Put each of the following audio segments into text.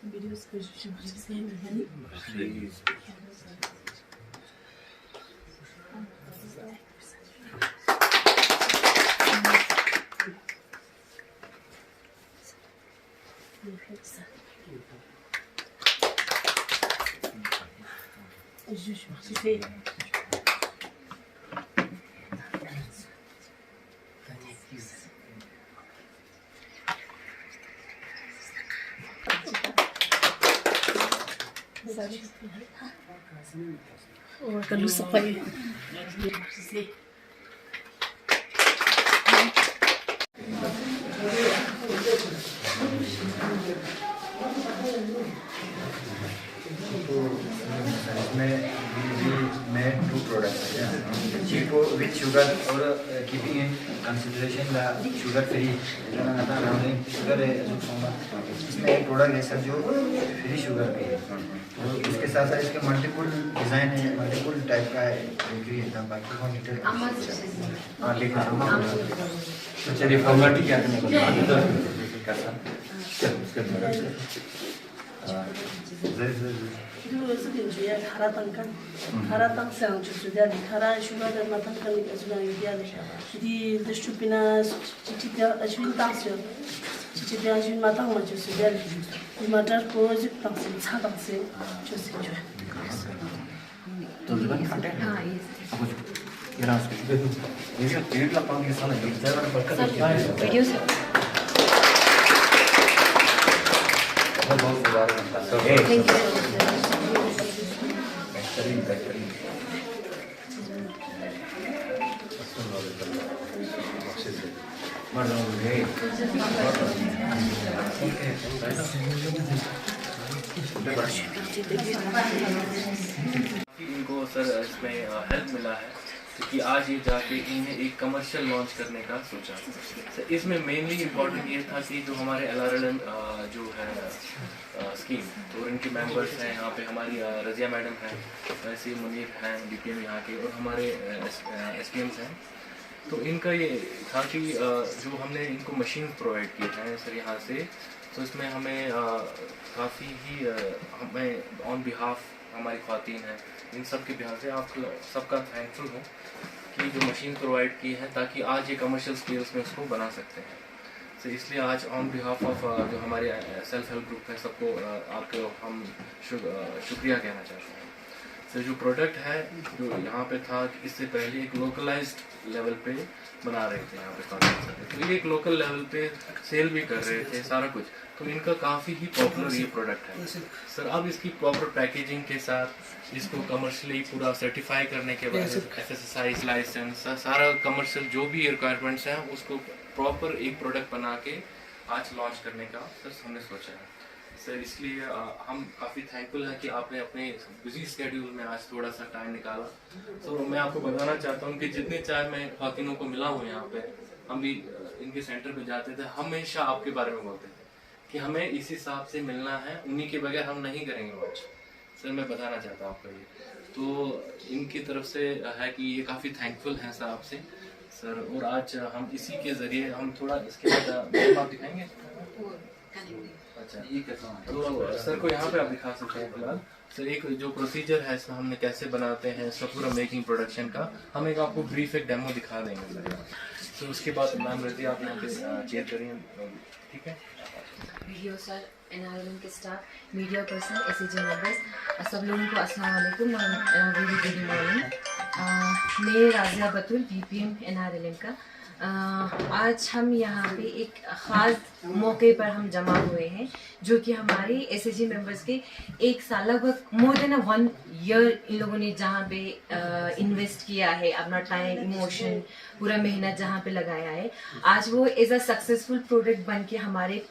Videos que je sehen. Oh, kalusok pa yun. Made two products, cheapo with sugar or keeping in consideration the sugar free sugar इसमें एक product है sir जो free sugar पे है, तो इसके साथ साथ इसके मल्टीपल डिज़ाइन है, मल्टीपल टाइप का है, है बाकी कौन डिटेल हाँ लिखा तो चलिए फॉर्मेलिटी क्या करने Haratang sang sudah di hara sudah dan matang kali sudah dia di destupina cicit aswin tangsio cicit aswin matang macam sudah di matar project tangsi tangsi cuci cuci. तो जुबान काटे हाँ ये रास वीडियो क्लिप लगाने के साथ एक जगह पर कर वीडियो से बहुत सुधार बनता है थैंक यू बेहतरीन इनको सर इसमें हेल्प मिला है क्योंकि आज ये जाके इन्हें एक कमर्शियल लॉन्च करने का सोचा। सर इसमें मेनली इम्पोर्टेंट ये था कि जो हमारे LRLM जो है स्कीम, तो इनके मेंबर्स हैं यहाँ पे, हमारी रजिया मैडम हैं, वैसे मुनीर हैं DPM यहाँ के, और हमारे SPMs हैं। तो इनका ये था कि जो हमने इनको मशीन प्रोवाइड की है सर यहाँ से, तो इसमें हमें काफ़ी ही हमें ऑन बिहाफ हमारी ख्वातीन हैं, इन सब के बिहार से आप सबका थैंकफुल हूँ कि जो मशीन प्रोवाइड की है ताकि आज ये कमर्शियल स्केल्स में उसको बना सकते हैं। तो इसलिए आज ऑन बिहाफ ऑफ जो हमारे सेल्फ हेल्प ग्रुप है सबको आपको हम शुक्रिया कहना चाहते हैं। तो जो प्रोडक्ट है जो यहाँ पे था, इससे पहले एक लोकलाइज्ड लेवल पे बना रहे थे यहाँ पे कॉन्टेंट, तो ये एक लोकल लेवल पे सेल भी कर रहे थे सारा कुछ, तो इनका काफ़ी ही पॉपुलर ये प्रोडक्ट है सर। अब इसकी प्रॉपर पैकेजिंग के साथ इसको कमर्शियली पूरा सर्टिफाई करने के बाद FSSAI लाइसेंस सारा कमर्शियल जो भी रिक्वायरमेंट्स हैं उसको प्रॉपर एक प्रोडक्ट बना के आज लॉन्च करने का सर हमने सोचा है सर। इसलिए हम काफ़ी थैंकफुल हैं कि आपने अपने बिजी स्केड्यूल में आज थोड़ा सा टाइम निकाला। तो मैं आपको बताना चाहता हूँ कि जितने चाहे मैं ख्वातीनों को मिला हूँ यहाँ पे, हम भी इनके सेंटर पे जाते थे, हमेशा आपके बारे में बोलते थे कि हमें इस हिसाब से मिलना है, उन्हीं के बगैर हम नहीं करेंगे लॉन्च। सर मैं बताना चाहता हूँ आपको ये, तो इनकी तरफ से है कि ये काफ़ी थैंकफुल हैं सर आपसे सर। और आज हम इसी के ज़रिए हम थोड़ा इसके बाद आप दिखाएंगे। अच्छा ये कैसा, तो सर को यहाँ पे आप दिखा सकते हैं फिलहाल सर एक जो प्रोसीजर है इसमें हमने कैसे बनाते हैं इसका पूरा मेकिंग प्रोडक्शन का, हम एक आपको ब्रीफ एक डेमो दिखा देंगे सर। तो उसके बाद मैम रजी आप यहाँ पे चेयर करिए, ठीक है। वीडियो सर, एनआरएलएम के staff, media person, SAG members, सब लोगों को अस्सलाम वालेकुम, वेरी गुड मॉर्निंग। मैं राजिया बतुल, बीपीएम एनआरएलएम का। आज हम यहाँ पे एक ख़ास मौके पर हम जमा हुए हैं, जो कि हमारे एसएजी मेंबर्स के एक साल, लगभग मोर देन 1 ईयर इन लोगों ने जहाँ पे इन्वेस्ट किया है, अपना टाइम, इमोशन, पूरा मेहनत जहाँ पे लगाया है, आज वो एज अ सक्सेसफुल प्रोडक्ट बन के हमारे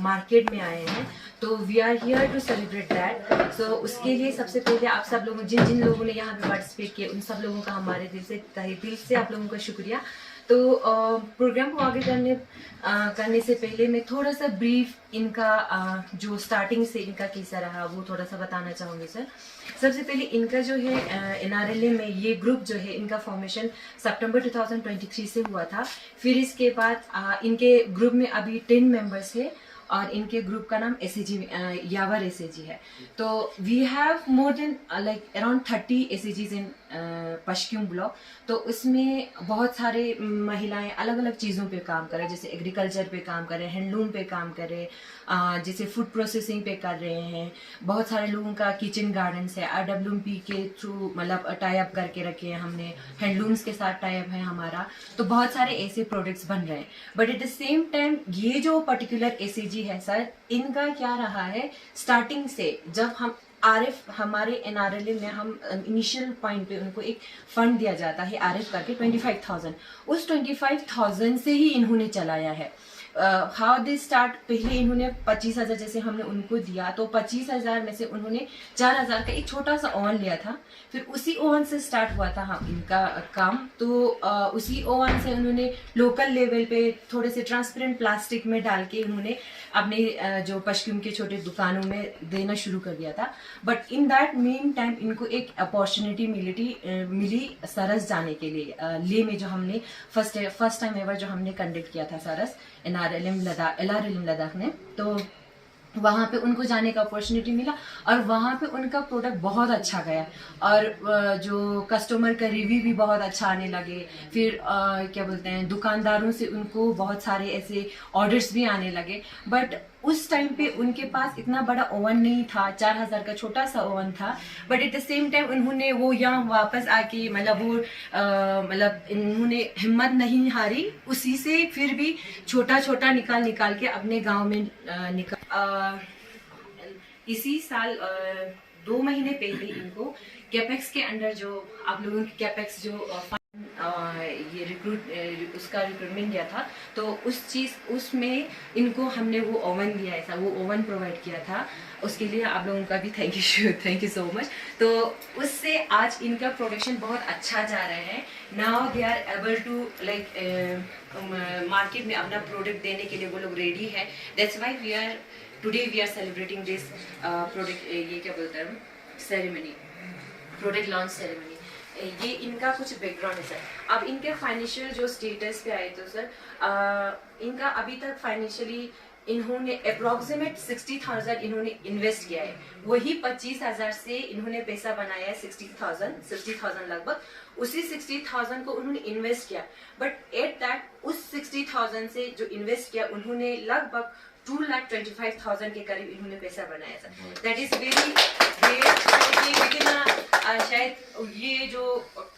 मार्केट में आए हैं। तो we are here to celebrate that. So उसके लिए सबसे पहले आप सब लोगों, जिन जिन लोगों ने यहाँ पे पार्टिसिपेट किया, उन सब लोगों का हमारे दिल से, तहे दिल से आप लोगों का शुक्रिया। तो प्रोग्राम को आगे करने से पहले मैं थोड़ा सा ब्रीफ इनका जो स्टार्टिंग से इनका कैसा रहा वो थोड़ा सा बताना चाहूँगी सर। सबसे पहले इनका जो है एनआरएलएम में ये ग्रुप जो है, इनका फॉर्मेशन सितंबर 2023 से हुआ था। फिर इसके बाद इनके ग्रुप में अभी 10 मेंबर्स है और इनके ग्रुप का नाम एसएजी यावर एसएजी है। तो we have more than like around 30 एसएजीज इन पश्चिम ब्लॉक। तो उसमें बहुत सारे महिलाएं अलग अलग चीज़ों पे काम कर रहे हैं, जैसे एग्रीकल्चर पे काम कर रहे हैं, हैंडलूम पे काम कर रहे हैं, जैसे फूड प्रोसेसिंग पे कर रहे हैं। बहुत सारे लोगों का किचन गार्डन्स है, RWMP के थ्रू मतलब टाई अप करके रखे हैं हमने, हैंडलूम्स के साथ टाई अप है हमारा। तो बहुत सारे ऐसे प्रोडक्ट्स बन रहे हैं। But at the same time ये जो पर्टिकुलर एसएजी है सर, इनका क्या रहा है, स्टार्टिंग से जब हम आरएफ हमारे एनआरएलएम में हम इनिशियल पॉइंट पे उनको एक फंड दिया जाता है आरएफ करके 25,000, उस 25,000 से ही इन्होंने चलाया है। हाउ दे स्टार्ट, पहले इन्होंने 25,000 जैसे हमने उनको दिया, तो 25,000 में से उन्होंने 4,000 का एक छोटा सा ओवन लिया था। फिर उसी ओवन से स्टार्ट हुआ था इनका काम। तो उसी ओवन से उन्होंने लोकल लेवल पे थोड़े से ट्रांसपेरेंट प्लास्टिक में डाल के उन्होंने अपने जो पश्चिम के छोटे दुकानों में देना शुरू कर दिया था। But in that main time इनको एक अपॉर्चुनिटी मिली सरस जाने के लिए। ले में जो हमने फर्स्ट टाइम एवर जो हमने कंडक्ट किया था सरस एलआरएलएम लद्दाख में, तो वहाँ पे उनको जाने का अपॉर्चुनिटी मिला और वहाँ पे उनका प्रोडक्ट बहुत अच्छा गया और जो कस्टमर का रिव्यू भी बहुत अच्छा आने लगे। फिर क्या बोलते हैं, दुकानदारों से उनको बहुत सारे ऐसे ऑर्डर्स भी आने लगे। बट उस टाइम पे उनके पास इतना बड़ा ओवन नहीं था, 4,000 का छोटा सा ओवन था। But at the same time उन्होंने वो यहाँ वापस आके मतलब इन्होंने हिम्मत नहीं हारी, उसी से फिर भी छोटा छोटा निकाल के अपने गांव में इसी साल 2 महीने पहले इनको कैपेक्स के अंडर, जो आप लोगों की कैपेक्स जो ये उसका रिक्रूटमेंट किया था, तो उसमें इनको हमने वो ओवन दिया, ऐसा वो ओवन प्रोवाइड किया था। उसके लिए आप लोगों का भी थैंक यू सो मच। तो उससे आज इनका प्रोडक्शन बहुत अच्छा जा रहा है। Now they are able to like market में अपना प्रोडक्ट देने के लिए वो लोग रेडी है। That's why today we are celebrating this product, ये क्या बोलते हैं, सेरेमनी, प्रोडक्ट लॉन्च सेरेमनी। ये इनका कुछ बैकग्राउंड है सर। अब इनके फाइनेंशियल जो स्टेटस पे आए तो सर इनका अभी तक फाइनेंशियली इन्होंने अप्रोक्सीमेट 60,000 इन्होंने इन्वेस्ट किया है। वही 25,000 से इन्होंने पैसा बनाया है 60,000 लगभग। उसी 60,000 को उन्होंने इन्वेस्ट किया। बट एट दैट उस 60,000 से जो इन्वेस्ट किया उन्होंने लगभग 2,25,000 के करीब इन्होंने पैसा बनाया sir. That is very great. शायद ये जो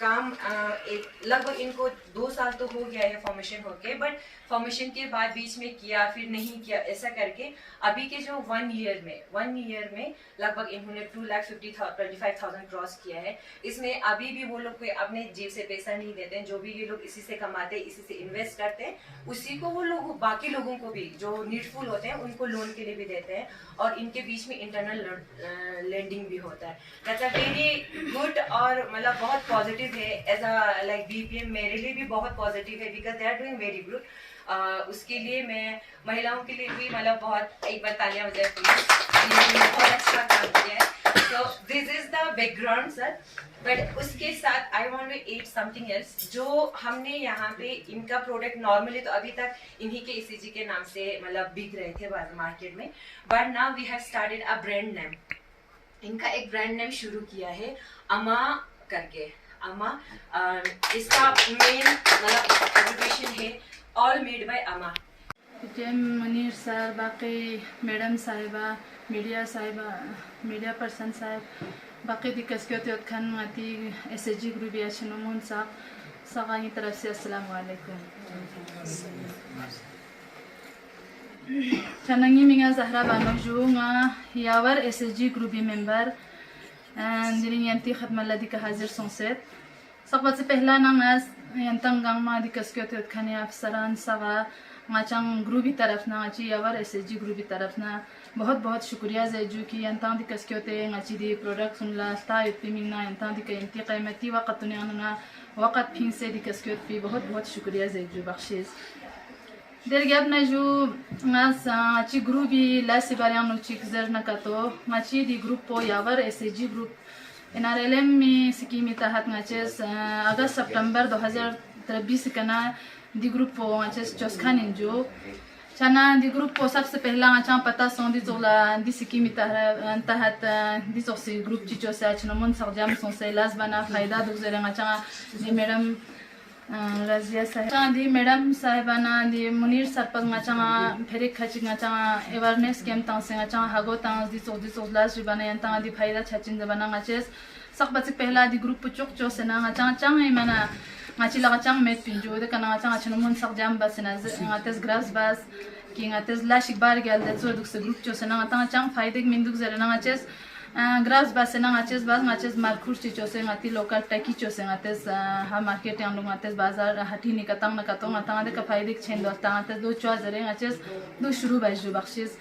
काम लगभग इनको 2 साल तो हो गया है फॉर्मेशन होके, बट फॉर्मेशन के बाद बीच में किया फिर नहीं किया, ऐसा करके अभी के जो 1 ईयर में लगभग इन्होंने 2,25,000 क्रॉस किया है। इसमें अभी भी वो लोग कोई अपने जेब से पैसा नहीं देते हैं, जो भी ये लोग इसी से कमाते हैं, इसी से इन्वेस्ट करते हैं, उसी को वो लोग बाकी लोगों को भी जो नीडफुल होते हैं उनको लोन के लिए भी देते हैं। और इनके बीच में इंटरनल लेंडिंग भी होता है। दैट्स अ वेरी गुड और मतलब बहुत पॉजिटिव है। एज अ लाइक बीपीएम मेरे लिए भी बहुत पॉजिटिव है, because they are doing very good. उसके लिए मैं महिलाओं के लिए भी मतलब बहुत एक बार तालियां बजाए प्लीज, बहुत अच्छा काम किया है। So this is the background sir, but उसके साथ I want to add something else। जो हमने यहाँ पे इनका प्रोडक्ट नॉर्मली तो अभी तक इन्हीं के एसएजी के नाम से मतलब बिक रहे थे मार्केट में, but now we have started a brand name. इनका एक ब्रांड नेम शुरू किया है अमा करके। अमा। इसका मेन मतलब एजुकेशन है ऑल मेड बाय अमा। जैम मुनीर सर, बाकी मैडम साहिबा, मीडिया पर्सन साहब, बाकी दी कसकियोत खान माती एसएचजी ग्रुप या शनुमून साहब सगाई तरफ से अस्सलाम वालेकुम। चनंगी मिंगा जहरा बानो जुंगा यावर एसएचजी ग्रुप मेंबर दिलिंग यंती खदमा लदी का हाजिर संसेत सबसे से पहला नंगास यंतंग गांगमा दी कसकियोत खाने अफसरान सगा माचांग ग्रुप की तरफ ना अच्छी यावर एसएचजी ग्रुप की तरफ ना बहुत बहुत शुक्रिया जैजू की यंतां दी कसकियोते अच्छी दी प्रोडक्ट सुनला स्टा इतमिना यंतां दी के इंती कीमती वक्त ने आना वक्त फिर से दी कसकियोत भी बहुत बहुत शुक्रिया जैजू बख्शिश देर गैप ना जो मास अच्छी ग्रुप भी लासी बारियां नुची खजर ना कातो अच्छी दी ग्रुप पो यावर एसएचजी ग्रुप एनआरएलएम में सिक्किम तहत नचेस अगस्त सितंबर 2023 कना दी ग्रुप पो नचेस चोसखान इंजो चना दी ग्रुप को सबसे पहला अच्छा पता सोंदी जोला दी सिक्किम तहत दी सोसी ग्रुप चिचो से अच्छा नमून सरजाम सोसे लाज बना फायदा दुगजरे अच्छा दी मैडम रजिया साहब दी मैडम साहिबाना दी मुनीर सरपंच अच्छा फेरे खचिंग अच्छा अवेयरनेस कैंप तांसे अच्छा हागो तांस दी सो लाज रिबाना यंता दी फायदा छचिन जबाना अच्छे सब बच्चे पहला दी ग्रुप चुक चो से ना अच्छा चांग मना ngaci la kacang met pinjo de kana kacang achno mun sak jam bas na ngates gras bas ki ngates la shik bar gal de zo duk se group cho se na ngata kacang faide min duk zera na ngaches gras bas na ngaches markhur chi cho se ngati local taki cho se ngates ha market am lo ngates bazar hati ni katang na katong ngata de ka faide chen do ta ngates do cho zera ngaches do shuru baju bakhshis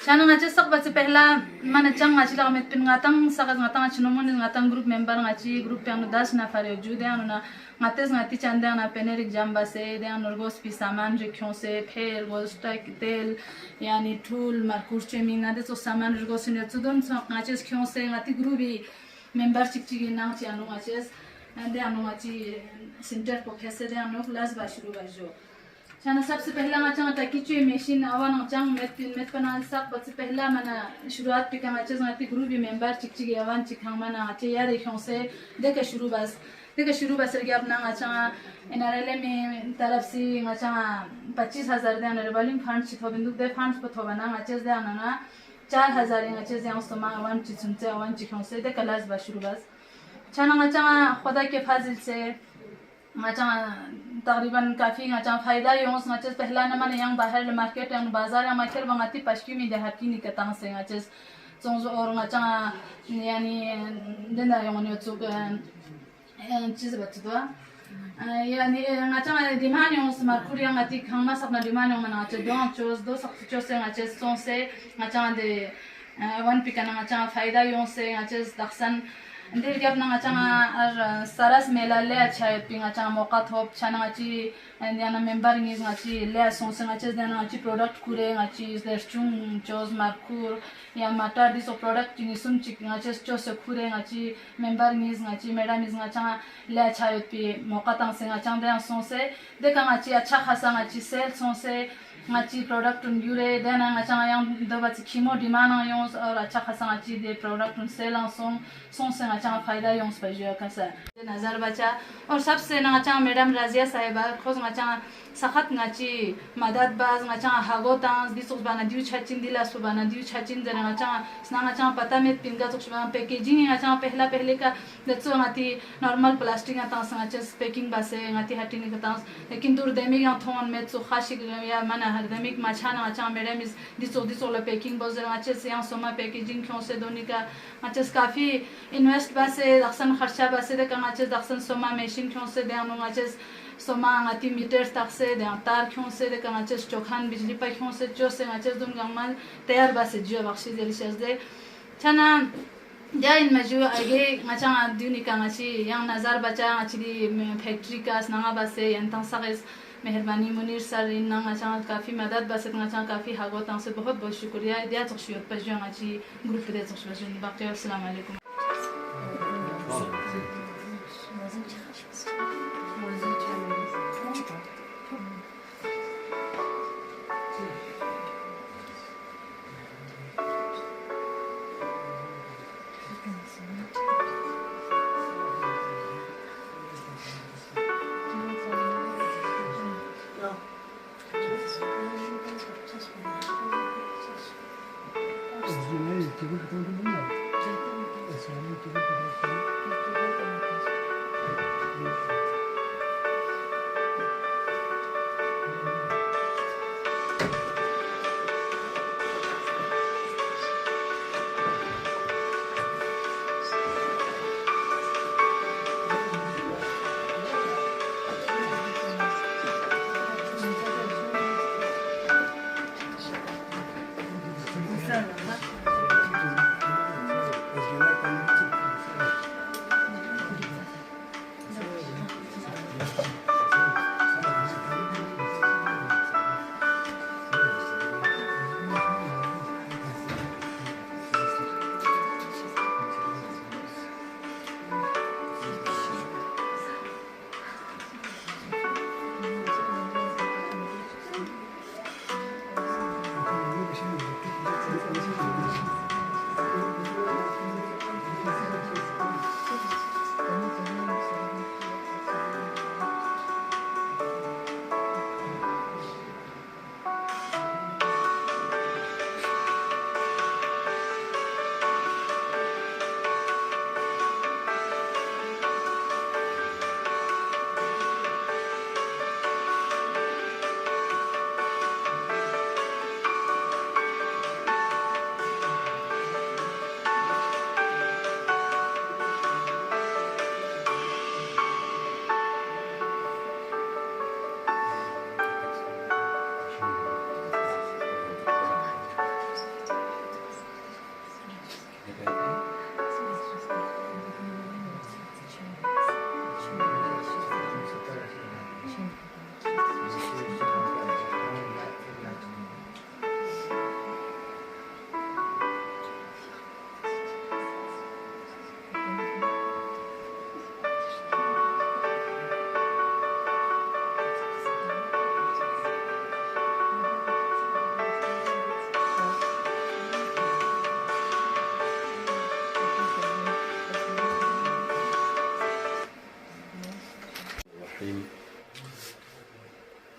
chana ngaches sak bas pehla man chang ngachi la met pin ngatang sak ngatang achno mun ngatang group member ngachi group pe am 10 na fare ju de na ngates ngati chande na pener exam base de anorgos pi saman rekhon se pher gostak tel yani tool markur cheming na de so saman rgos ne tudon ngaches khon se ngati grubi member chikchi na chi anu ngaches ande anu ngachi center ko khese de anu class ba shuru ba jo chana सबसे पहला ngacha taki chu machine awan ngachang met panal sak सबसे पहला mana शुरुआत पे का ngaches ngati grubi member chikchi awan chikhang mana ache ya rekhon se de ka shuru bas देखो शुरू बस गया अपना अच्छा एनआरएलएम में तरफ से अच्छा 25,000 दे रिवॉल्विंग फंड छिथो बिंदु दे फंड्स को थोबना अच्छे दे आना 4,000 अच्छे से उस्तमा वन चिसुनते वन चिखों से दे क्लास बस शुरू बस छाना अच्छा खुदा के फाजिल से अच्छा तकरीबन काफी अच्छा फायदा योंस अच्छे पहला न माने यंग बाहर मार्केट यंग बाजार या मार्केट बंगाती पश्चिमी में देहाती निकतांग से अच्छे सोंज और अच्छा यानी दिन दा योंग न्यूज़ चीज़ बच्चों यानी अच्छा डिमांड यों स्मार्ट कुरिया ngati khangma sapna डिमांड यों मना अच्छा दो सब से अच्छा सों से अच्छा दे वन पिकना अच्छा फायदा यों से अच्छा दक्षण देर के अपना अच्छा और सरस मेला ले अच्छा पिंग अच्छा मौका थोप छाना अच्छी याना मेंबर निज अच्छी ले सों से अच्छा देना अच्छी प्रोडक्ट कुरे अच्छी दर्शुं चोज मार्कुर या मटर दिसो प्रोडक्ट निसुम चिक अच्छे चो से कुरे अच्छी मेंबर निज अच्छी मैडम निज अच्छा ले अच्छा पि मौका तंग से अच्छा दे सों से देखा अच्छी अच्छा खासा अच्छी सेल सों से अच्छी प्रोडक्ट यूरे देना अच्छा yang dapat kimo di mana yang और अच्छा खासा अच्छी दे प्रोडक्ट सेल सों से अच्छा फायदा yang sebagai kasa नजर बचा और सबसे ना अच्छा मैडम राजिया साहिबा खोज अच्छा सखत ngachi मदद बाज अच्छा हागो तांस दिसोस बना दिउ छचिन दिला सु बना दिउ छचिन जरा अच्छा स्ना अच्छा पता में पिंगा तो बना पैकेजिंग अच्छा पहले का दसो ngati नॉर्मल प्लास्टिक तांस अच्छा पैकिंग बासे ngati हटिन का तांस लेकिन दूर देमी या थोन में सो खाशिक या मना हरदमिक मछाना अच्छा मैडम इस दिसो ला पैकिंग बज अच्छे से यहाँ सोमा पैकेजिंग क्यों से दोनी का अच्छे काफी इन्वेस्ट बासे दक्षण खर्चा बासे दे का अच्छे दक्षण सोमा मशीन क्यों से दे अनु अच्छे सोमा ngati मीटर तक से दे तार क्यों से दे का अच्छे चोखान बिजली पर क्यों से जो से अच्छे दुन गमाल तैयार बासे जो बख्शी दिलशस दे छना या इन मजू आगे अच्छा दुनी का अच्छी यहाँ नजर बचा अच्छी फैक्ट्री का स्नागा बासे यंता सगेस मेहरबानी मुनीर सर इन अच्छा काफ़ी मदद बस अच्छा काफ़ी हागोत से बहुत बहुत शुक्रिया दिया तशुयत पर जो अच्छी ग्रुप दे तशुयत बाकी अस्सलाम वालेकुम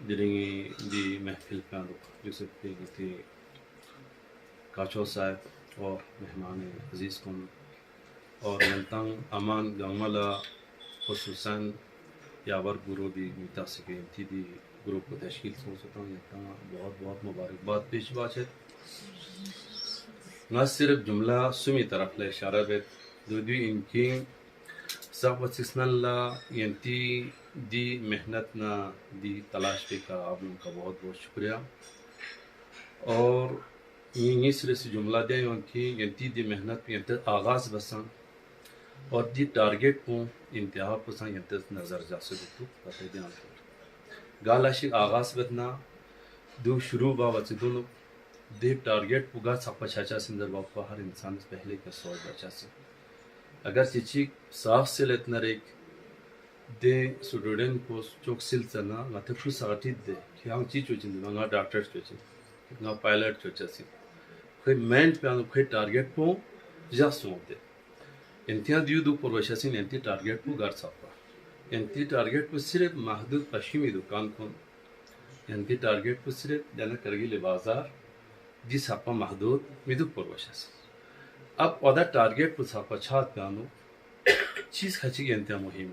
diringi di महफिल पे यूसुफ की काचो साहब और मेहमान अजीज़ कौन और नलतंग अमान गंगमला खुसूसन यावर गुरु भी मीता सके थी दी ग्रुप को तश्कील सोचता हूँ बहुत बहुत मुबारकबाद पेश बात है न सिर्फ जुमला सुमी तरफ ले इशारा बेत दूधी इनकी सब वसिस्नल्ला यंती दी मेहनत ना दी तलाश पे का आप लोगों का बहुत बहुत शुक्रिया और ये सिर्फ से जुमला दे कि यंती दी मेहनत पे यंती आगाज़ बसन और दी टारगेट को इंतहा पसंद यंती नज़र जा सकते पता ध्यान गालाशिक आगाज़ बदना दो शुरू बा वचदुन दे टारगेट पुगा सपा चाचा सिंदर बापा हर इंसान से पहले का सोच बचा से अगर चिची साफ से लेतना रेक दे स्टूडेंट को चौक सिल चना मतलब कुछ साथी दे कि हम चीज चोचिन ना डॉक्टर चोचिन ना पायलट चोचसी कोई मेन पे आनो कोई टारगेट को जा सोते इंतिया दियो दो प्रोसेसिंग इंति टारगेट को गार सपा इंति टारगेट को सिर्फ महदूद पश्चिमी दुकान को इंति टारगेट को सिर्फ जाना करगिल बाजार जिस सपा महदूद मिदु प्रोसेसिंग अब अदर टारगेट को सपा छात पे आनो चीज खची इंतिया मुहिम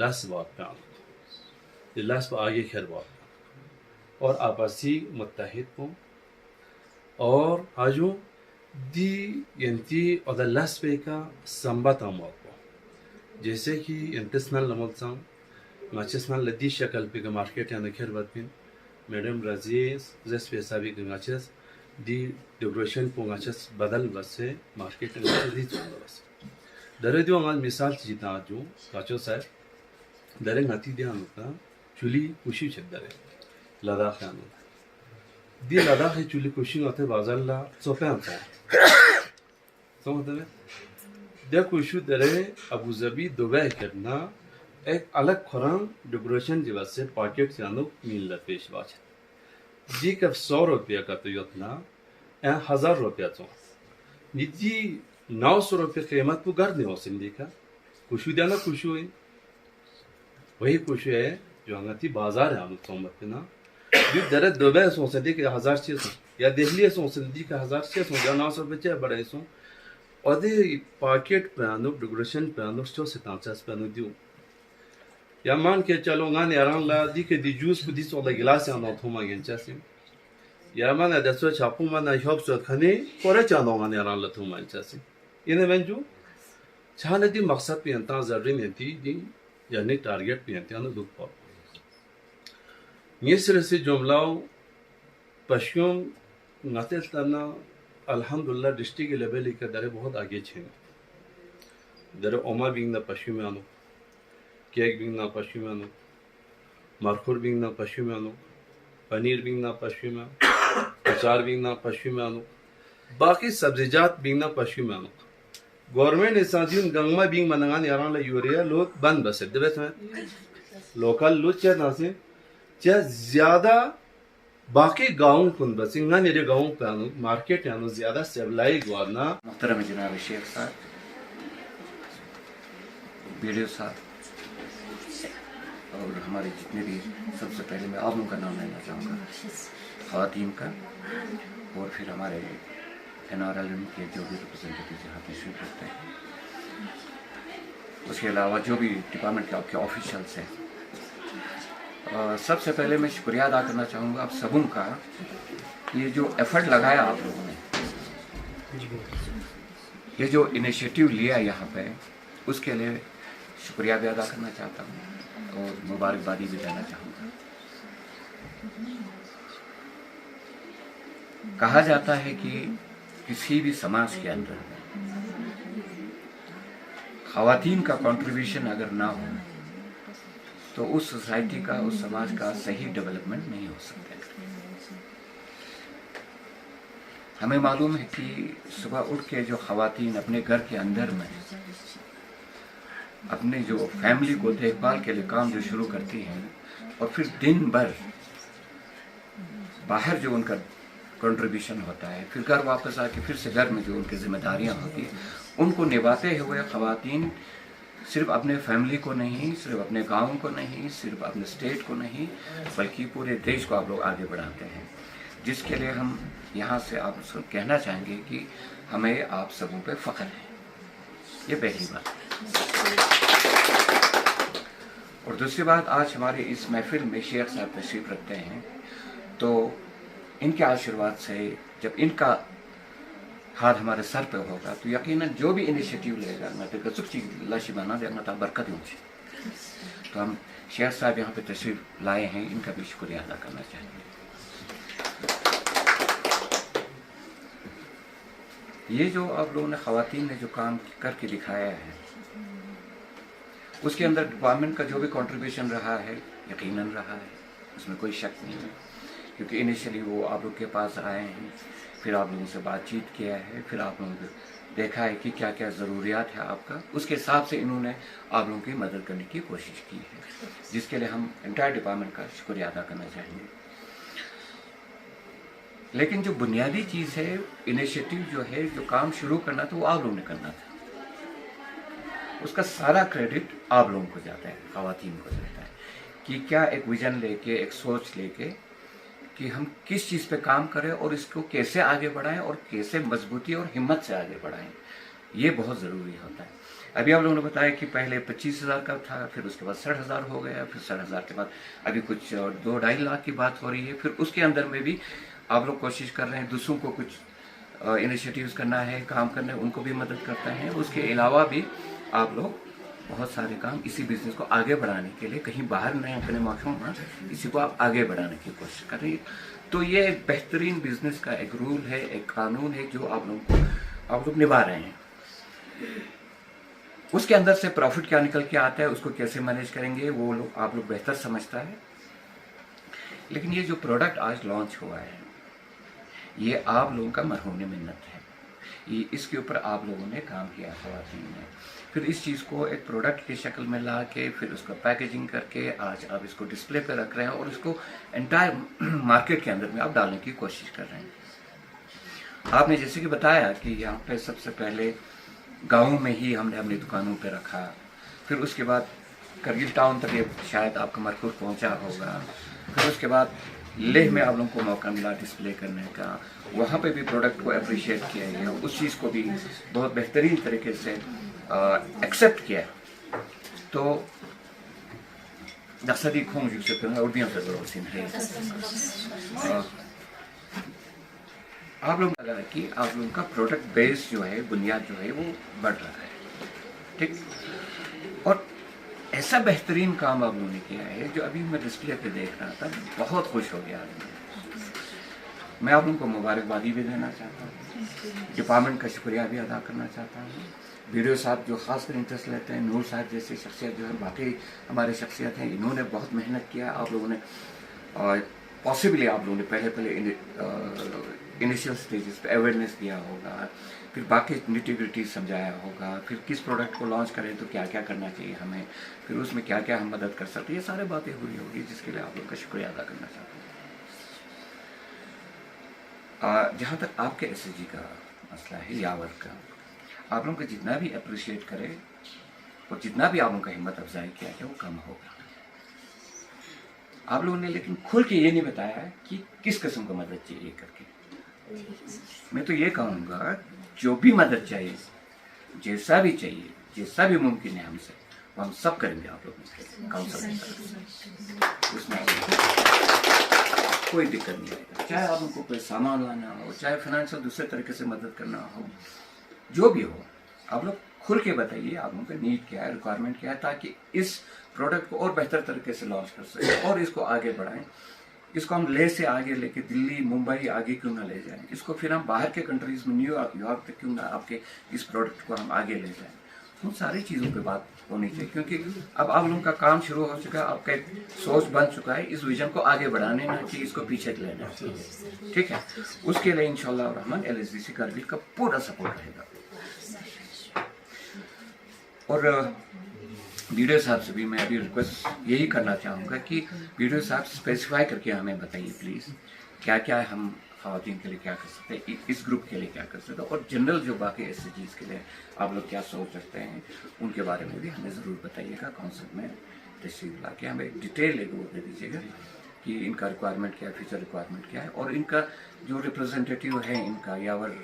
लास बात पे आना लास पर आगे खैर बात और आपसी मुत्तहिद को और आजो दी यंती और लास पे का संबत अमल को जैसे कि इंटरनेशनल नमल संग मैचेसनल लदी शक्ल पे का मार्केट या नखर बात पिन मैडम रजीज जैस पैसा भी गंगाचेस दी डेकोरेशन को गंगाचेस बदल बस से मार्केट में दी चुना बस दरे दियो अंगल मिसाल जितना जो काचो साहब दरे ngati dia anuta chuli kushi chedare ladakh anu di ladakh chuli kushi ngate bazar la sope anta समझते हैं देखो शु दरे अबू धाबी दुबई करना एक अलग खुरान डेकोरेशन जी से पॉकेट जानो मिल पेश बाच जी कब 100 रुपया का तो योतना 1000 रुपया तो निजी 900 रुपये कीमत वो घर नहीं हो सिंधी का कुछ देना कुछ है वही कुछ है जो अंगती बाजार है हम सोमत ना जो दरे दुबई सो सिंधी के 1600 या दिल्ली सो सिंधी का 1600 या 900 रुपये बड़े सो और दे पॉकेट पे डेकोरेशन पे जो 50 पे दियो या मान के चलो गाने यारान ला दी के दी जूस को दी सोला गिलास या नोट होमा गेंचासी या मान अदा सो छापू मान शॉप सो खने कोरे चानो गाने यारान ला थोमा गेंचासी इने वेंजू छाने दी मकसद पे अंता जरिन दी यानी टारगेट पे अंता न दुख पा ये सिरे से जुमलाओ पश्चिम नाते तना अल्हम्दुलिल्लाह डिस्ट्रिक्ट लेवल के दरे बहुत आगे छे दरे ओमा बिंग ना पश्चिम में आनो केक बिंग ना पश्चिम में आनो मरखुर बिंग ना पश्चिम में आनो पनीर बिंग ना पश्चिम में अचार बिंग ना पश्चिम में आनो बाकी सब्जीजात बिंग ना पश्चिम में आनो गवर्नमेंट इसाजिन गंगमा बिंग मनंगान यारान ला यूरिया लोग बंद बस दबे में लोकल लोग चे ना से चे ज्यादा बाकी गाँव कुन बस इंगा मेरे गाँव पे आनो मार्केट आनो ज्यादा सेवलाई गवाना मुहतरम जनाब शेख साहब वीडियो साहब और हमारे जितने भी सबसे पहले मैं आप लोगों का नाम लेना चाहूँगा ख़वातीन का और फिर हमारे NRLM के जो भी रिप्रेजेंटेटिव यहाँ तशरीफ रखते हैं उसके अलावा जो भी डिपार्टमेंट के आपके ऑफिशियल्स हैं सबसे पहले मैं शुक्रिया अदा करना चाहूँगा आप सबों का ये जो एफर्ट लगाया आप लोगों ने ये जो इनिशिएटिव लिया यहाँ पे उसके लिए शुक्रिया भी अदा करना चाहता हूँ और मुबारकबादी भी देना चाहूँगा। कहा जाता है कि किसी भी समाज के अंदर ख़वातीन का कंट्रीब्यूशन अगर ना हो तो उस सोसाइटी का उस समाज का सही डेवलपमेंट नहीं हो सकता। हमें मालूम है कि सुबह उठ के जो ख़वातीन अपने घर के अंदर में अपने जो फैमिली को देखभाल के लिए काम जो शुरू करती हैं और फिर दिन भर बाहर जो उनका कंट्रीब्यूशन होता है फिर घर वापस आके फिर से घर में जो उनकी जिम्मेदारियां होती हैं उनको निभाते हुए ख़वातीन सिर्फ अपने फैमिली को नहीं, सिर्फ अपने गांव को नहीं, सिर्फ अपने स्टेट को नहीं, बल्कि पूरे देश को आप लोग आगे बढ़ाते हैं, जिसके लिए हम यहाँ से आप सब कहना चाहेंगे कि हमें आप सबों पे फ़ख्र है। ये पहली बात। और दूसरी बात, आज हमारे इस महफिल में शेख साहब तशरीफ रखते हैं, तो इनके आशीर्वाद से जब इनका हाथ हमारे सर पे होगा तो यकीनन जो भी इनिशिएटिव लेगा ना तो सुख चीज लाशी बना देगा तो बरकत होगी। तो हम शेख साहब यहाँ पे तशरीफ लाए हैं, इनका भी शुक्रिया अदा करना चाहेंगे। ये जो आप लोगों ने ख़वातीन ने जो काम करके दिखाया है उसके अंदर डिपार्टमेंट का जो भी कंट्रीब्यूशन रहा है यकीनन रहा है, उसमें कोई शक नहीं है, क्योंकि इनिशियली वो आप लोग के पास आए हैं, फिर आप लोगों से बातचीत किया है, फिर आप लोगों ने देखा है कि क्या क्या ज़रूरियात है आपका, उसके हिसाब से इन्होंने आप लोगों की मदद करने की कोशिश की है, जिसके लिए हम एंटायर डिपार्टमेंट का शुक्रिया अदा करना चाहेंगे। लेकिन जो बुनियादी चीज़ है, इनिशिएटिव जो है, जो काम शुरू करना था वो आप लोगों ने करना था, उसका सारा क्रेडिट आप लोगों को जाता है, ख़वातीन को जाता है कि क्या एक विजन लेके, एक सोच लेके कि हम किस चीज़ पे काम करें और इसको कैसे आगे बढ़ाएं और कैसे मजबूती और हिम्मत से आगे बढ़ाएं, ये बहुत ज़रूरी होता है। अभी आप लोगों ने बताया कि पहले 25,000 का था, फिर उसके बाद 60,000 हो गया, फिर 60,000 के बाद अभी कुछ 2-2.5 लाख की बात हो रही है, फिर उसके अंदर में भी आप लोग कोशिश कर रहे हैं दूसरों को कुछ इनिशिएटिव्स करना है, काम करना है, उनको भी मदद करते हैं। उसके अलावा भी आप लोग बहुत सारे काम इसी बिजनेस को आगे बढ़ाने के लिए, कहीं बाहर नहीं अपने माशूम में इसी को आप आगे बढ़ाने की कोशिश कर रही है। तो ये एक बेहतरीन बिजनेस का एक रूल है, एक कानून है जो आप लोग निभा रहे हैं। उसके अंदर से प्रॉफिट क्या निकल के आता है, उसको कैसे मैनेज करेंगे, वो लोग आप लोग बेहतर समझता है। लेकिन ये जो प्रोडक्ट आज लॉन्च हुआ है, ये आप लोगों का मरहूम मिन्नत है। इसके ऊपर आप लोगों ने काम किया ख़वातीन ने। फिर इस चीज़ को एक प्रोडक्ट की शक्ल में ला के फिर उसको पैकेजिंग करके आज आप इसको डिस्प्ले पे रख रहे हैं और इसको एंटायर मार्केट के अंदर में आप डालने की कोशिश कर रहे हैं। आपने जैसे कि बताया कि यहाँ पे सबसे पहले गाँव में ही हमने अपनी दुकानों पे रखा, फिर उसके बाद करगिल टाउन तक ये शायद आपका मरकूज पहुँचा होगा, फिर उसके बाद लेह में आप लोगों को मौका मिला डिस्प्ले करने का, वहाँ पे भी प्रोडक्ट को अप्रिशिएट किया गया, उस चीज़ को भी बहुत बेहतरीन तरीके से एक्सेप्ट किया। तो दक्सदी खोंग जो से और भी हमसे ज़रूर सीन है आप लोग लगा कि आप लोगों का प्रोडक्ट बेस जो है, बुनियाद जो है वो बढ़ रहा है, ठीक। और ऐसा बेहतरीन काम आप लोगों ने किया है जो अभी मैं डिस्प्ले पे देख रहा था, बहुत खुश हो गया। मैं आप लोगों को मुबारकबादी भी देना चाहता हूँ, डिपार्टमेंट का शुक्रिया भी अदा करना चाहता हूँ। वीडियो साहब जो खासकर इंटरेस्ट लेते हैं, नूर साहब जैसे शख्सियत जो है, बाकी हमारे शख्सियत हैं, इन्होंने बहुत मेहनत किया। आप लोगों ने पॉसिबली आप लोगों ने पहले इनिशियल स्टेजेस पे अवेयरनेस दिया होगा, फिर बाकी निटी-ग्रिटी समझाया होगा, फिर किस प्रोडक्ट को लॉन्च करें तो क्या क्या करना चाहिए हमें, फिर उसमें क्या क्या हम मदद कर सकते हैं, ये सारे बातें हुई होगी जिसके लिए आप लोग का शुक्रिया अदा करना चाहता हूँ। जहाँ तक आपके SSG का मसला है, यावर का, आप लोगों को जितना भी अप्रिशिएट करे और जितना भी आप लोगों का हिम्मत अफजाई किया है वो कम होगा। आप लोगों ने लेकिन खुल के ये नहीं बताया कि किस किस्म को मदद चाहिए करके। मैं तो ये कहूँगा जो भी मदद चाहिए, जैसा भी चाहिए, जैसा भी मुमकिन है हमसे, वो हम सब करेंगे आप लोगों के काउंसिल की तरफ से। उसमें कोई दिक्कत नहीं आएगा, चाहे आप उनको कोई सामान लाना हो, चाहे फाइनेंशियल दूसरे तरीके से मदद करना हो, जो भी हो, आप लोग खुल के बताइए आप लोगों का नीड क्या है, रिक्वायरमेंट क्या है, ताकि इस प्रोडक्ट को और बेहतर तरीके से लॉन्च कर सकें और इसको आगे बढ़ाएं। इसको हम ले से आगे लेके दिल्ली, मुंबई आगे क्यों ना ले जाएं, इसको फिर हम बाहर के कंट्रीज में न्यूयॉर्क तक क्यों ना आपके इस प्रोडक्ट को हम आगे ले जाएं। उन सारी चीज़ों पे बात होनी चाहिए, क्योंकि अब आप लोगों का काम शुरू हो चुका है, आपका एक सोच बन चुका है इस विजन को आगे बढ़ाने ना कि इसको पीछे लेना चाहिए, ठीक है। उसके लिए इंशाल्लाह रहमान LSDC करगिल का पूरा सपोर्ट रहेगा। और वीडियो साहब से भी मैं अभी रिक्वेस्ट यही करना चाहूँगा कि वीडियो साहब स्पेसिफाई करके हमें बताइए प्लीज़ क्या क्या हम ख़वातीन के लिए क्या कर सकते हैं, इस ग्रुप के लिए क्या कर सकते हैं, और जनरल जो बाकी SSGs के लिए आप लोग क्या सोच रखते हैं उनके बारे में भी हमें ज़रूर बताइएगा। काउंसिल में तशरीफ ला के हमें डिटेल एक वो दे दीजिएगा कि इनका रिक्वायरमेंट क्या है, फ्यूचर रिक्वायरमेंट क्या है, और इनका जो रिप्रेजेंटेटिव है इनका यावर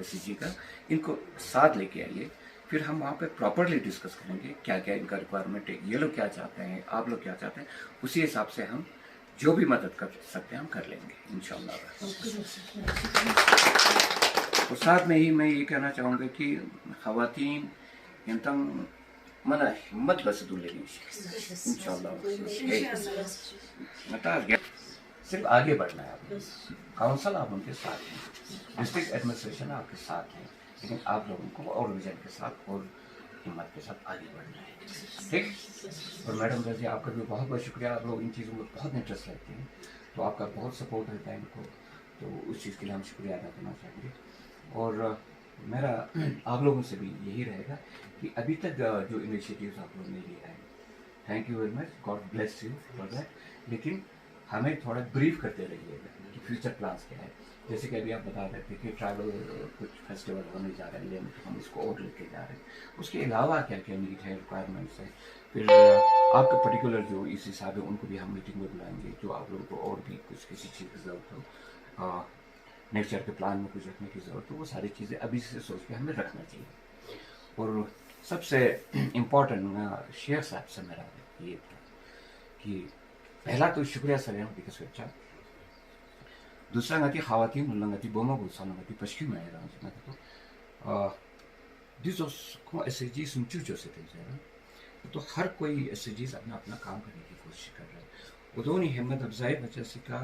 SSG का, इनको साथ लेके आइए, फिर हम वहाँ पे प्रॉपरली डिस्कस करेंगे क्या क्या इनका रिक्वायरमेंट है, ये लोग क्या चाहते हैं, आप लोग क्या चाहते हैं, उसी हिसाब से हम जो भी मदद कर सकते हैं हम कर लेंगे इंशाल्लाह। और साथ में ही मैं ये कहना चाहूँगा कि ख़वातीन इंतम मना हिम्मत बस दूल्हे इंशाल्लाह सिर्फ आगे बढ़ना है। आप काउंसिल आप उनके साथ हैं, डिस्ट्रिक्ट एडमिनिस्ट्रेशन आपके साथ है, लेकिन आप लोगों को और विजन के साथ और हिम्मत के साथ आगे बढ़ना है, ठीक। और मैडम रजी आपका भी बहुत बहुत शुक्रिया, आप लोग इन चीज़ों में बहुत इंटरेस्ट रखते हैं, तो आपका बहुत सपोर्ट रहता है इनको, तो उस चीज़ के लिए हम शुक्रिया अदा करना चाहेंगे। और मेरा आप लोगों से भी यही रहेगा कि अभी तक जो इनिशिएटिव्स आप लोगों ने लिया है, thank you very much, God bless you for that, लेकिन हमें थोड़ा ब्रीफ करते रहिएगा कि फ्यूचर प्लान्स क्या है। जैसे कि अभी आप बता रहे थे कि ट्रैवल कुछ फेस्टिवल होने जा रहे हैं, लेकिन हम इसको और लेके जा रहे हैं, उसके अलावा क्या क्या नीड है, रिक्वायरमेंट्स है, फिर आपका पर्टिकुलर जो इस हिसाब है उनको भी हम मीटिंग में बुलाएंगे, जो आप लोगों को और भी कुछ किसी चीज़ की ज़रूरत हो, नेक्स्ट ईयर के प्लान में कुछ रखने की ज़रूरत हो, वो सारी चीज़ें अभी से सोच के हमें रखना चाहिए। और सबसे इम्पॉर्टेंट शेख साहब से मेरा ये था कि पहला तो शुक्रिया सर की स्वेच्छा, दूसरा ngati ख़वातीन ngati बोमा बुसा ngati पश्चिम में आया ना तो दिस को SSG सुनचू जो से थे, तो हर कोई SSG अपना अपना काम करने की कोशिश कर रहा है। वो दोनों हिम्मत अफजाई बच्चे से का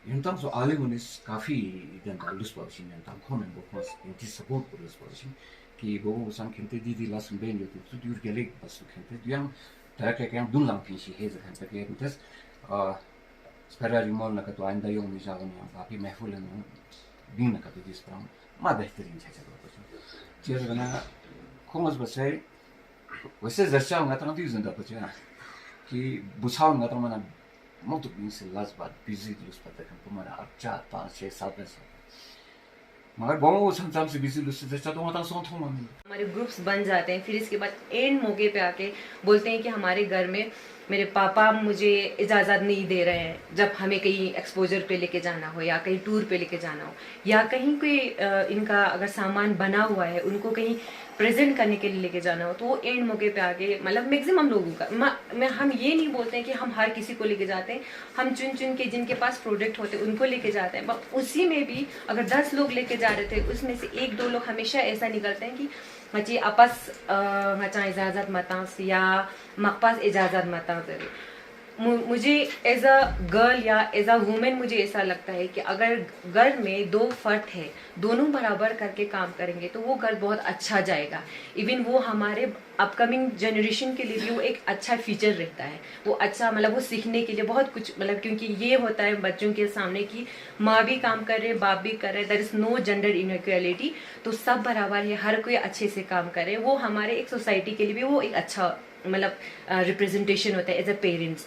यंतम जो आलिम उन्हें काफ़ी गंदा लुस पॉलिशिंग यंतम खोमें वो बस इनकी सपोर्ट पर लुस पॉलिशिंग कि वो संग खेलते दीदी लास्ट में बेन जो तो दूर के लिए बस खेलते दुयां तरह के क्या दुन लांग पीछे है जहाँ तक ये मतलब स्पेरा रिमोल ना कतो आंदा यों मिजावन या बाकी महफूल है ना दिन ना कतो जिस तरह मा बेहतरीन है चीज़ बना खोमस बसे वैसे जर्चा होगा तो नहीं जिंदा बचे ना कि बुझाओ होगा तो मना मोट बीन से लास्ट बात बिजी लूज पता है तो मना अब 4 5 6 7 में मगर बहुत समटाइम्स बिजी लूज से तो मतलब सोच हो हमारे ग्रुप्स बन जाते हैं, फिर इसके बाद एंड मौके पे आके बोलते हैं कि हमारे घर में मेरे पापा मुझे इजाज़त नहीं दे रहे हैं जब हमें कहीं एक्सपोजर पे लेके जाना हो या कहीं टूर पे लेके जाना हो या कहीं कोई इनका अगर सामान बना हुआ है उनको कहीं प्रेजेंट करने के लिए लेके जाना हो, तो वो एंड मौके पे आके मतलब मैक्सिमम लोगों का हम ये नहीं बोलते हैं कि हम हर किसी को लेके जाते हैं, हम चुन चुन के जिनके पास प्रोडक्ट होते हैं उनको लेके जाते हैं। बट उसी में भी अगर 10 लोग लेके जा रहे थे उसमें से 1-2 लोग हमेशा ऐसा निकलते हैं कि मची आपस मचा इजाज़त मतास या मकपास इजाज़त मतास। मुझे एज अ गर्ल या एज अ वुमेन मुझे ऐसा लगता है कि अगर घर में 2 फर्द है, दोनों बराबर करके काम करेंगे तो वो घर बहुत अच्छा जाएगा। इवन वो हमारे अपकमिंग जनरेशन के लिए भी वो एक अच्छा फीचर रहता है, वो अच्छा मतलब वो सीखने के लिए बहुत कुछ मतलब, क्योंकि ये होता है बच्चों के सामने कि माँ भी काम कर रहे बाप भी कर रहे, there is no gender inequality, तो सब बराबर है, हर कोई अच्छे से काम करे। वो हमारे एक सोसाइटी के लिए भी वो एक अच्छा मतलब रिप्रेजेंटेशन होता है एज अ पेरेंट्स।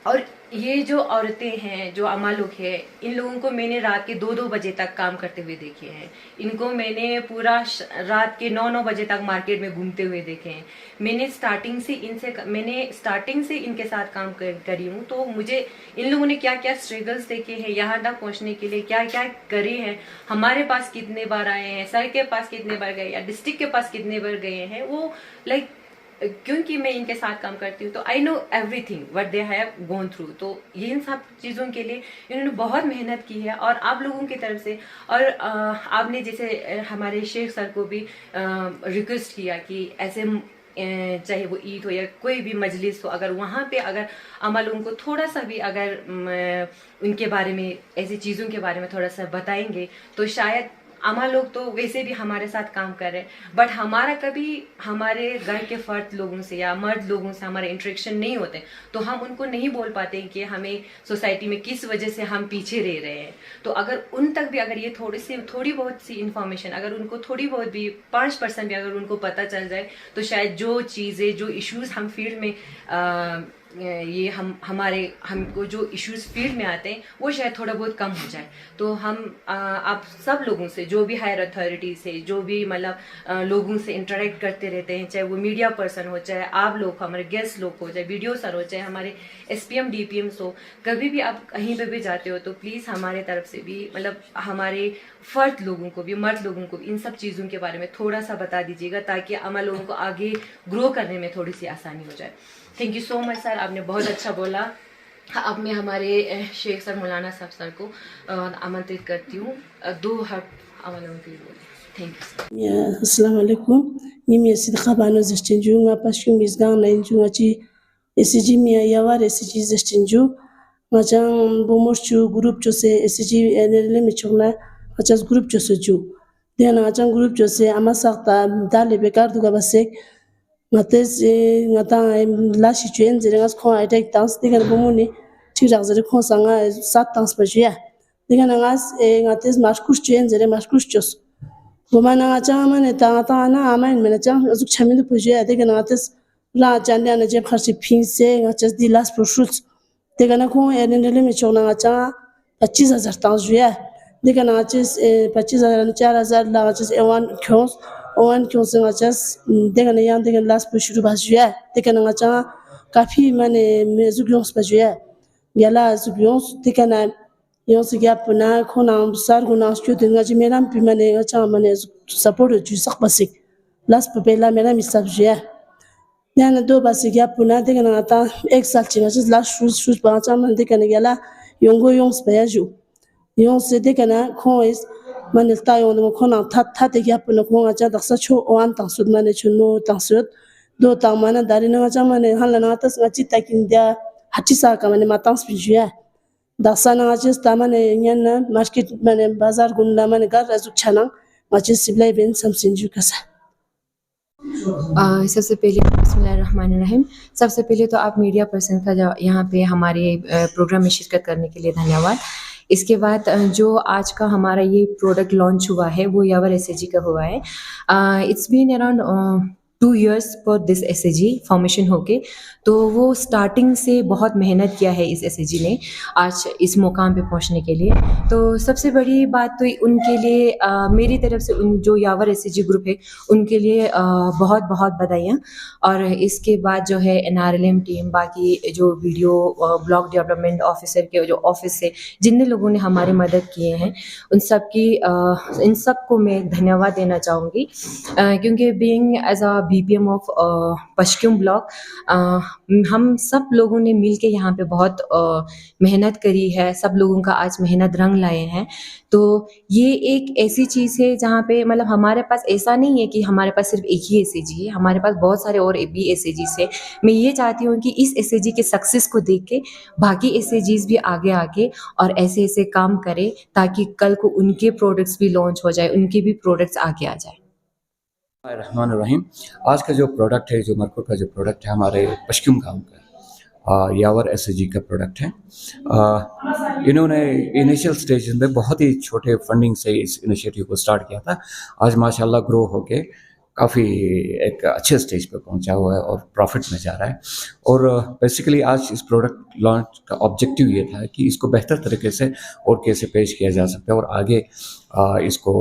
और ये जो औरतें हैं, जो अम्मा लोग हैं, इन लोगों को मैंने रात के 2-2 बजे तक काम करते हुए देखे हैं। इनको मैंने पूरा रात के 9-9 बजे तक मार्केट में घूमते हुए देखे हैं। मैंने स्टार्टिंग से इनके साथ काम करी हूँ, तो मुझे इन लोगों ने क्या क्या स्ट्रगल्स देखे हैं, यहाँ तक पहुँचने के लिए क्या क्या करे हैं, हमारे पास कितने बार आए हैं, सर के पास कितने बार गए या डिस्ट्रिक्ट के पास कितने बार गए हैं, वो लाइक क्योंकि मैं इनके साथ काम करती हूँ तो I know everything what they have gone through. तो ये इन सब चीज़ों के लिए इन्होंने बहुत मेहनत की है और आप लोगों की तरफ से, और आपने जैसे हमारे शेख सर को भी रिक्वेस्ट किया कि ऐसे चाहे वो ईद हो या कोई भी मजलिस हो, अगर वहाँ पे अगर अमल उनको थोड़ा सा भी अगर उनके बारे में ऐसी चीज़ों के बारे में थोड़ा सा बताएंगे तो शायद अम्मा लोग तो वैसे भी हमारे साथ काम कर रहे हैं, बट हमारा कभी हमारे घर के फर्द लोगों से या मर्द लोगों से हमारे इंटरेक्शन नहीं होते, तो हम उनको नहीं बोल पाते कि हमें सोसाइटी में किस वजह से हम पीछे रह रहे हैं। तो अगर उन तक भी अगर ये थोड़ी बहुत सी इन्फॉर्मेशन अगर उनको थोड़ी बहुत भी 5% भी अगर उनको पता चल जाए तो शायद जो चीज़ें जो इश्यूज़ हम फील्ड में ये हमको जो इश्यूज फील्ड में आते हैं वो शायद थोड़ा बहुत कम हो जाए। तो हम आप सब लोगों से, जो भी हायर अथॉरिटी से, जो भी मतलब लोगों से इंटरेक्ट करते रहते हैं, चाहे वो मीडिया पर्सन हो, चाहे आप लोग हमारे गेस्ट लोग हो, चाहे वीडियो सर हो, चाहे हमारे SPM DPMs हो, कभी भी आप कहीं पे भी जाते हो तो प्लीज़ हमारे तरफ से भी मतलब हमारे फर्द लोगों को भी, मर्द लोगों को भी इन सब चीज़ों के बारे में थोड़ा सा बता दीजिएगा ताकि अमल लोगों को आगे ग्रो करने में थोड़ी सी आसानी हो जाए। Thank you so much sir, आपने बहुत अच्छा बोला। अब मैं हमारे शेख सर मौलाना साहब सर को आमंत्रित करती हूँ 2 हर्फ अमलों के लिए। Thank you sir. अस्सलाम वालेकुम। Mimi sidqa bano zestinju nga pashu misgang na inju ngachi SG mia yawar SG zestinju ngachang bomorchu group chose SG enele michungna ngachas group chose ju den ngachang group chose amasakta dale bekar duga basek ngates ngata la situation zere ngas kho attack dance digan bomuni tirak zere kho sanga sat dance pajia digan ngas ngates maskus chen zere maskus chos Gomana ngachang mane ta na amain mena chang azuk chamidu puje adega ngates la janya na jeb kharsi phinse ngachas di last proshut dega na ko enele me chona ngacha 25000 tang juya dega na ngachas 25000 4000 la ngachas ewan kyos ngachas dega na yang dega last proshut ba juya dega na ngacha kafi mane mezuk yons ba juya yala azuk yons dega na Yonsi gap na khona sar guna student ngaji meram pi mane ngacha mane support ju sak basik las papela meram isab jia yana do basik gap na de kana ta excel chinga just last shoes ba cha man de kana gala yongo yongs ba ju yongs de kana khois mane ta yong de khona tha de gap na khonga cha daksa cho wan tang sud mane chuno tang sud do tang mana dari na cha mane halana tas ngachi takin dia hachi sa ka mane matang spijia Daksana ngachis tamane nyana market mane bazar gunda mane gar azuk chana ngachis siblai ben samsinju kasa सबसे पहले बिस्मिल्लाहिर्रहमानिर्रहीम। सबसे पहले तो आप media person का यहाँ पे हमारे प्रोग्राम में शिरकत करने के लिए धन्यवाद। इसके बाद जो आज का हमारा ये प्रोडक्ट लॉन्च हुआ है वो यावर एसएजी का हुआ है। It's been around 2 years for this SAG formation होके, तो वो स्टार्टिंग से बहुत मेहनत किया है इस एसएजी ने आज इस मुकाम पे पहुंचने के लिए। तो सबसे बड़ी बात तो उनके लिए मेरी तरफ से उन जो यावर एसएजी ग्रुप है उनके लिए बहुत बहुत बधाइयाँ। और इसके बाद जो है एनआरएलएम टीम, बाकी जो वीडियो ब्लॉग डेवलपमेंट ऑफिसर के जो ऑफिस से जितने लोगों ने हमारी मदद किए हैं इन सबको मैं धन्यवाद देना चाहूँगी, क्योंकि being as a BPM of Paschim block हम सब लोगों ने मिल के यहाँ पे बहुत मेहनत करी है। सब लोगों का आज मेहनत रंग लाए हैं। तो ये एक ऐसी चीज़ है जहाँ पे मतलब हमारे पास ऐसा नहीं है कि हमारे पास सिर्फ एक ही एसएजी है, हमारे पास बहुत सारे और भी एसएजीज है। मैं ये चाहती हूँ कि इस एसएजी के सक्सेस को देख के बाकी एसएजीज भी आगे आके और ऐसे ऐसे काम करें ताकि कल को उनके प्रोडक्ट्स भी लॉन्च हो जाए, उनके भी प्रोडक्ट्स आगे आ जाए। रहमान रहीम। आज का जो प्रोडक्ट है, जो मरकुट का जो प्रोडक्ट है, हमारे पश्चिम गांव का यावर एसएजी का प्रोडक्ट है। इन्होंने इनिशियल स्टेज में बहुत ही छोटे फंडिंग से इस इनिशिएटिव को स्टार्ट किया था। आज माशाल्लाह ग्रो होके काफ़ी एक अच्छे स्टेज पे पहुंचा हुआ है और प्रॉफिट में जा रहा है। और बेसिकली आज इस प्रोडक्ट लॉन्च का ऑब्जेक्टिव ये था कि इसको बेहतर तरीके से और कैसे पेश किया जा सकता है और आगे इसको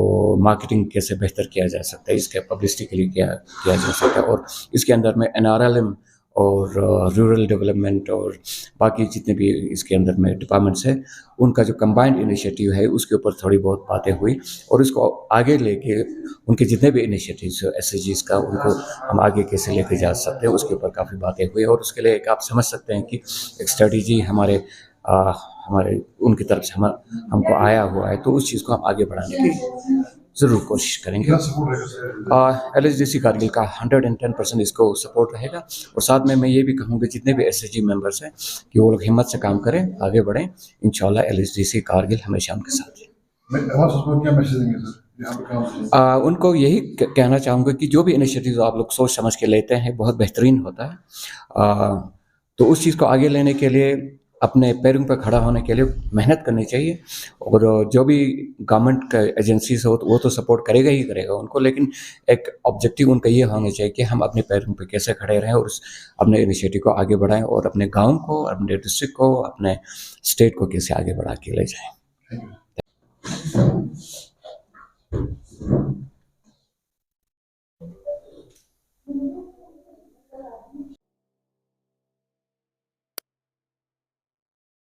मार्केटिंग कैसे बेहतर किया जा सकता है, इसके पब्लिसिटी के लिए क्या किया जा सकता है। और इसके अंदर में एनआरएलएम और रूरल डेवलपमेंट और बाकी जितने भी इसके अंदर में डिपार्टमेंट्स हैं, उनका जो कंबाइंड इनिशिएटिव है उसके ऊपर थोड़ी बहुत बातें हुई और इसको आगे लेके उनके जितने भी इनिशिएटिव्स एसएजीज का उनको हम आगे कैसे लेके जा सकते हैं उसके ऊपर काफ़ी बातें हुई। और उसके लिए एक आप समझ सकते हैं कि एक स्ट्रेटजी हमारे उनकी तरफ से हमको आया हुआ है, तो उस चीज़ को हम आगे बढ़ाने की ज़रूर कोशिश करेंगे। LHDC कारगिल का 110% इसको सपोर्ट रहेगा। और साथ में मैं ये भी कहूँगा जितने भी SHG मेंबर्स हैं कि वो लोग हिम्मत से काम करें, आगे बढ़ें। इंशाल्लाह LHDC कारगिल हमेशा उनके साथ है। उनको यही कहना चाहूँगा कि जो भी इनिशिएटिव आप लोग सोच समझ के लेते हैं बहुत बेहतरीन होता है। तो उस चीज़ को आगे लेने के लिए अपने पैरों पर खड़ा होने के लिए मेहनत करनी चाहिए। और जो भी गवर्नमेंट का एजेंसीज हो वो तो सपोर्ट करेगा ही करेगा उनको, लेकिन एक ऑब्जेक्टिव उनका ये होना चाहिए कि हम अपने पैरों पर कैसे खड़े रहें और अपने इनिशिएटिव को आगे बढ़ाएं और अपने गांव को, अपने डिस्ट्रिक्ट को, अपने स्टेट को कैसे आगे बढ़ा के ले जाएं।